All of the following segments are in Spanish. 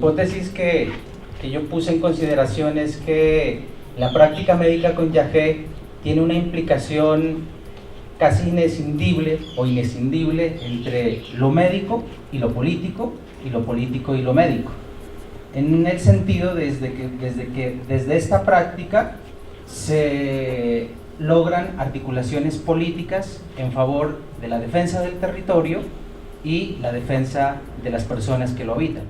hipótesis que yo puse en consideración es que la práctica médica con Yagé tiene una implicación casi inescindible o inescindible entre lo médico y lo político y lo médico. En el sentido desde esta práctica se logran articulaciones políticas en favor de la defensa del territorio y la defensa de las personas que lo habitan.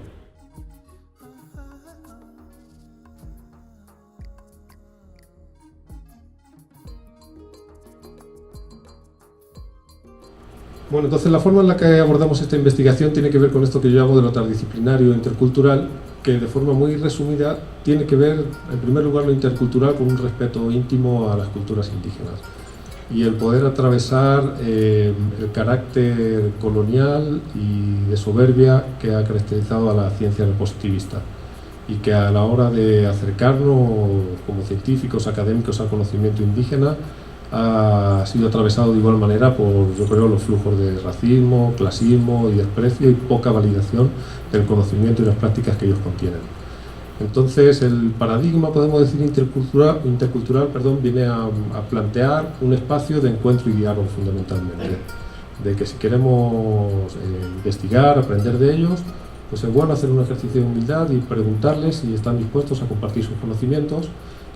Bueno, entonces la forma en la que abordamos esta investigación tiene que ver con esto que yo llamo de lo transdisciplinario e intercultural, que de forma muy resumida tiene que ver, en primer lugar, lo intercultural con un respeto íntimo a las culturas indígenas y el poder atravesar el carácter colonial y de soberbia que ha caracterizado a la ciencia positivista y que a la hora de acercarnos como científicos, académicos al conocimiento indígena ha sido atravesado de igual manera por, yo creo, los flujos de racismo, clasismo y desprecio y poca validación del conocimiento y las prácticas que ellos contienen. Entonces el paradigma, podemos decir, intercultural, viene a plantear un espacio de encuentro y diálogo fundamentalmente, de que si queremos investigar, aprender de ellos, pues es bueno hacer un ejercicio de humildad y preguntarles si están dispuestos a compartir sus conocimientos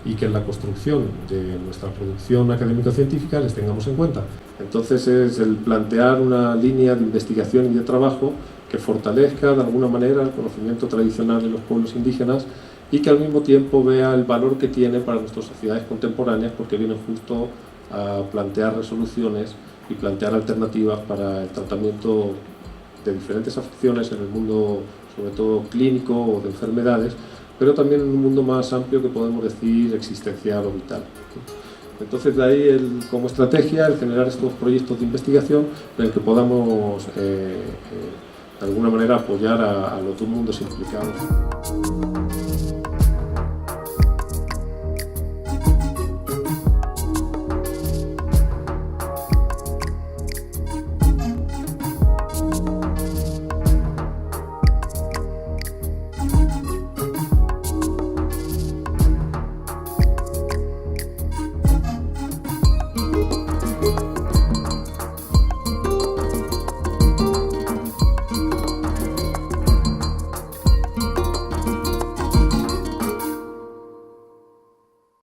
y que en la construcción de nuestra producción académico-científica les tengamos en cuenta. Entonces es el plantear una línea de investigación y de trabajo que fortalezca de alguna manera el conocimiento tradicional de los pueblos indígenas y que al mismo tiempo vea el valor que tiene para nuestras sociedades contemporáneas, porque viene justo a plantear resoluciones y plantear alternativas para el tratamiento de diferentes afecciones en el mundo, sobre todo clínico o de enfermedades, pero también en un mundo más amplio que podemos decir existencial o vital. Entonces de ahí como estrategia el generar estos proyectos de investigación en el que podamos de alguna manera apoyar a los dos mundos implicados.